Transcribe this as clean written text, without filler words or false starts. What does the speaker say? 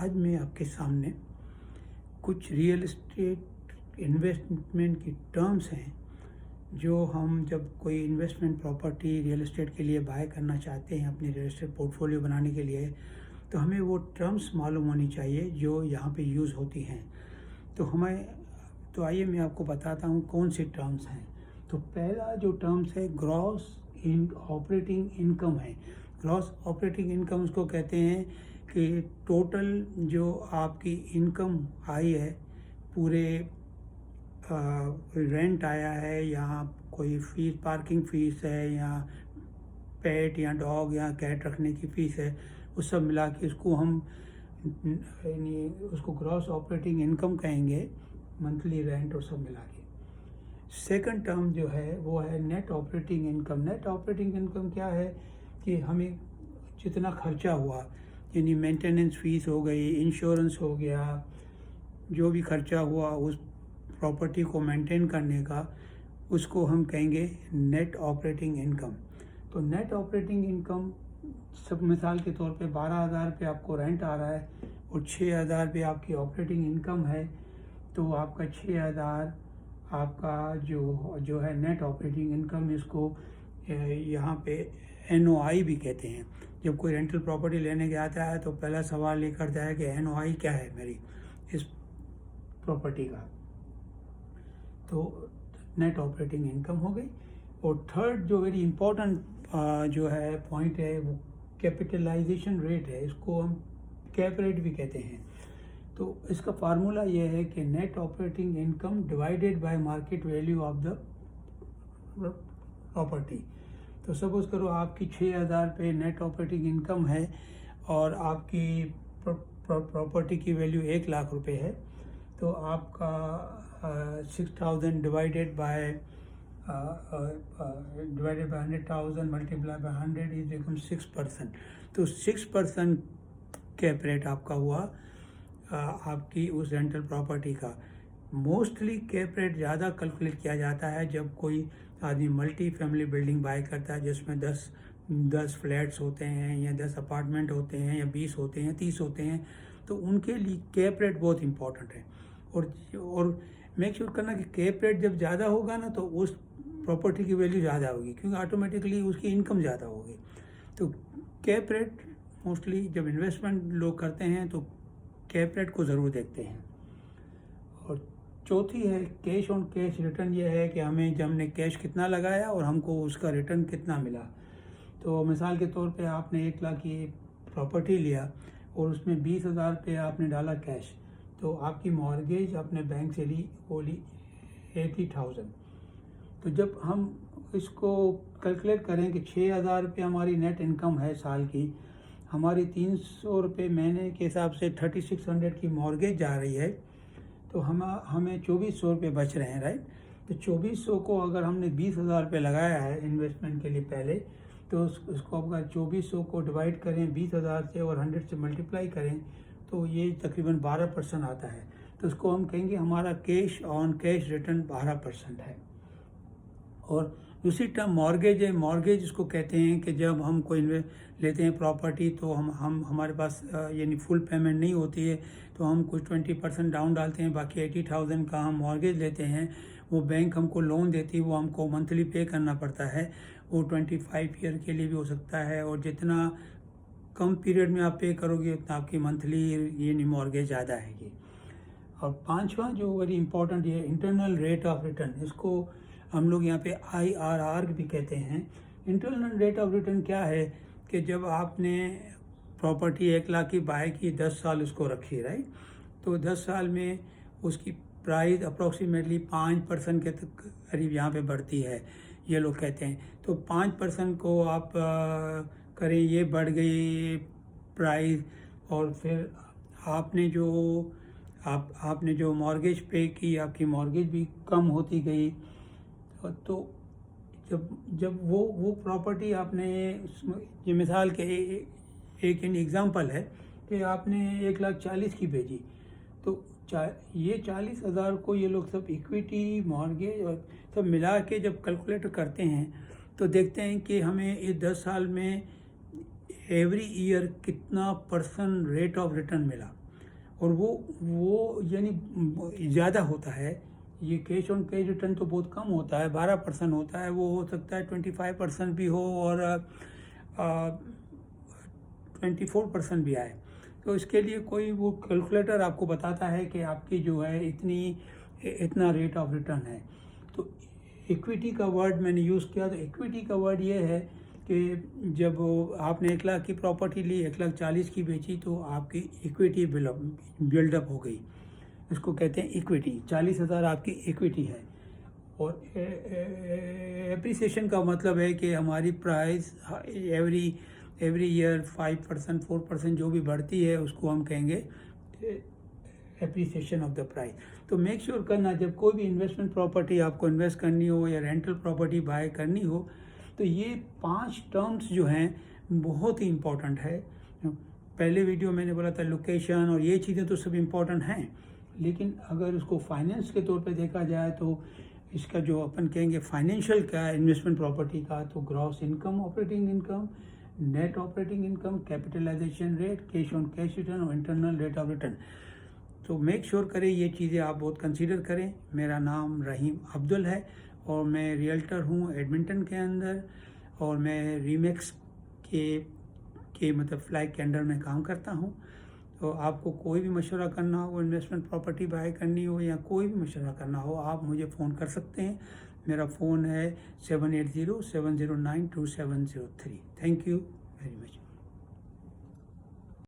आज मैं आपके सामने कुछ रियल एस्टेट इन्वेस्टमेंट की टर्म्स हैं जो हम जब कोई इन्वेस्टमेंट प्रॉपर्टी रियल एस्टेट के लिए बाय करना चाहते हैं अपनी रियल एस्टेट पोर्टफोलियो बनाने के लिए, तो हमें वो टर्म्स मालूम होनी चाहिए जो यहाँ पे यूज़ होती हैं। तो आइए मैं आपको बताता हूँ कौन सी टर्म्स हैं। तो पहला जो टर्म्स है ग्रॉस ऑपरेटिंग इनकम है। ग्रॉस ऑपरेटिंग इनकम उसको कहते हैं कि टोटल जो आपकी इनकम आई है, पूरे रेंट आया है या कोई फीस, पार्किंग फ़ीस है या पेट या डॉग या कैट रखने की फ़ीस है, वो सब मिला के उसको हम यानी उसको ग्रॉस ऑपरेटिंग इनकम कहेंगे, मंथली रेंट और सब मिला के। सेकंड टर्म जो है वो है net operating income. Net operating income क्या है कि हमें जितना खर्चा हुआ, यानी मेंटेनेंस फ़ीस हो गई, इंश्योरेंस हो गया, जो भी खर्चा हुआ उस प्रॉपर्टी को मेंटेन करने का, उसको हम कहेंगे नेट ऑपरेटिंग इनकम। तो नेट ऑपरेटिंग इनकम सब मिसाल के तौर पे 12,000 पे आपको रेंट आ रहा है और 6,000 पे आपकी ऑपरेटिंग इनकम है, तो आपका 6,000 आपका जो है नेट ऑपरेटिंग इनकम। इसको यहाँ पे NOI भी कहते हैं। जब कोई रेंटल प्रॉपर्टी लेने के आता है तो पहला सवाल ये करता है कि NOI क्या है मेरी इस प्रॉपर्टी का। तो नेट ऑपरेटिंग इनकम हो गई। और थर्ड जो वेरी इम्पोर्टेंट जो है पॉइंट है वो कैपिटलाइजेशन रेट है। इसको हम कैप रेट भी कहते हैं। तो इसका फार्मूला ये है कि net operating income divided by market value of the property. तो सपोज करो आपकी 6,000 पे नेट ऑपरेटिंग इनकम है और आपकी प्रॉपर्टी की वैल्यू 1,00,000 रुपये है, तो आपका 6,000 divided by 100,000 multiply by 100 is become 6%। तो 6% कैप रेट आपका हुआ आपकी उस रेंटल प्रॉपर्टी का। मोस्टली कैप रेट ज़्यादा कैलकुलेट किया जाता है जब कोई आदमी मल्टी फैमिली बिल्डिंग बाय करता है जिसमें 10 फ्लैट्स होते हैं या 10 अपार्टमेंट होते हैं या 20 होते हैं, 30 होते हैं, तो उनके लिए कैप रेट बहुत इंपॉर्टेंट है। और मेक श्योर करना कि कैप रेट जब ज़्यादा होगा ना तो उस प्रॉपर्टी की वैल्यू ज़्यादा होगी, क्योंकि ऑटोमेटिकली उसकी इनकम ज़्यादा होगी। तो कैप रेट मोस्टली जब इन्वेस्टमेंट लोग करते हैं तो कैप रेट को ज़रूर देखते हैं। और चौथी है कैश ऑन कैश रिटर्न। ये है कि हमें जब हमने कैश कितना लगाया और हमको उसका रिटर्न कितना मिला। तो मिसाल के तौर पे आपने 1,00,000 की प्रॉपर्टी लिया और उसमें 20,000 पे आपने डाला कैश, तो आपकी मॉर्गेज अपने बैंक से ली 80,000। तो जब हम इसको कैलकुलेट करें कि 6,000 रुपये हमारी नेट इनकम है साल की, हमारी 300 रुपये महीने के हिसाब से 3600 की मॉर्गेज जा रही है, तो हमें 2400 रुपये बच रहे हैं, राइट। तो 2400 को अगर हमने 20,000 रुपये लगाया है इन्वेस्टमेंट के लिए पहले, तो उसको अगर 2400 को डिवाइड करें 20,000 से और 100 से मल्टीप्लाई करें तो ये तकरीबन 12% आता है। तो उसको हम कहेंगे हमारा कैश ऑन कैश रिटर्न 12% है। और दूसरी टर्म मॉर्गेज है। मॉर्गेज इसको कहते हैं कि जब हम कोई लेते हैं प्रॉपर्टी तो हम हमारे पास यानी फुल पेमेंट नहीं होती है, तो हम कुछ 20% डाउन डालते हैं, बाकी 80,000 का हम मॉर्गेज लेते हैं। वो बैंक हमको लोन देती है, वो हमको मंथली पे करना पड़ता है। वो 25 ईयर के लिए भी हो सकता है, और जितना कम पीरियड में आप पे करोगे उतना आपकी मंथली यानी मॉर्गेज ज़्यादा आएगी। और पांचवा जो वेरी इंपॉर्टेंट ये इंटरनल रेट ऑफ रिटर्न, इसको हम लोग यहाँ पे IRR भी कहते हैं। इंटरनल रेट ऑफ रिटर्न क्या है कि जब आपने प्रॉपर्टी 1,00,000 की बाय की, 10 साल उसको रखी, राइट, तो 10 साल में उसकी प्राइस अप्रोक्सीमेटली 5% के करीब यहाँ पे बढ़ती है, ये लोग कहते हैं। तो 5% को आप करें, ये बढ़ गई प्राइस, और फिर आपने जो मॉर्गेज पे की, आपकी मॉर्गेज भी कम होती गई। तो जब वो प्रॉपर्टी आपने, ये मिसाल के एक एग्जांपल है कि आपने 1,40,000 की भेजी, तो ये 40,000 को ये लोग सब इक्विटी मॉर्गेज और सब मिला के जब कैलकुलेट करते हैं तो देखते हैं कि हमें ये 10 साल में एवरी ईयर कितना % रेट ऑफ रिटर्न मिला। और वो यानी ज़्यादा होता है। ये कैश ऑन कैश रिटर्न तो बहुत कम होता है, 12% होता है, वो हो सकता है 25% भी हो और 24% भी आए। तो इसके लिए कोई वो कैलकुलेटर आपको बताता है कि आपकी जो है इतना रेट ऑफ रिटर्न है। तो इक्विटी का वर्ड मैंने यूज़ किया, तो इक्विटी का वर्ड ये है कि जब आपने 1 लाख की प्रॉपर्टी ली, 1,40,000 की बेची, तो आपकी इक्विटी बिल्डअप हो गई। इसको कहते हैं इक्विटी। 40,000 आपकी इक्विटी है। और एप्रिसिएशन का मतलब है कि हमारी प्राइस एवरी ईयर 5% 4% जो भी बढ़ती है उसको हम कहेंगे एप्रिसिएशन ऑफ द प्राइस। तो मेक श्योर करना, जब कोई भी इन्वेस्टमेंट प्रॉपर्टी आपको इन्वेस्ट करनी हो या रेंटल प्रॉपर्टी बाय करनी हो, तो ये 5 टर्म्स जो हैं बहुत ही इम्पोर्टेंट है। पहले वीडियो मैंने बोला था लोकेशन और ये चीज़ें तो सब इम्पोर्टेंट हैं, लेकिन अगर उसको फाइनेंस के तौर पे देखा जाए तो इसका जो अपन कहेंगे फाइनेंशियल का इन्वेस्टमेंट प्रॉपर्टी का, तो gross income, operating income, net operating income, capitalisation rate, cash on cash return और इंटरनल रेट ऑफ रिटर्न। तो मेक श्योर करें ये चीज़ें आप बहुत कंसीडर करें। मेरा नाम रहीम अब्दुल है और मैं रियल्टर हूँ एडमिंटन के अंदर, और मैं रीमेक्स के मतलब फ्लैग के अंडर में काम करता हूँ। तो आपको कोई भी मशवरा करना हो, इन्वेस्टमेंट प्रॉपर्टी बाय करनी हो या कोई भी मशवरा करना हो, आप मुझे फ़ोन कर सकते हैं। मेरा फ़ोन है 780-709-2703। Thank you very much.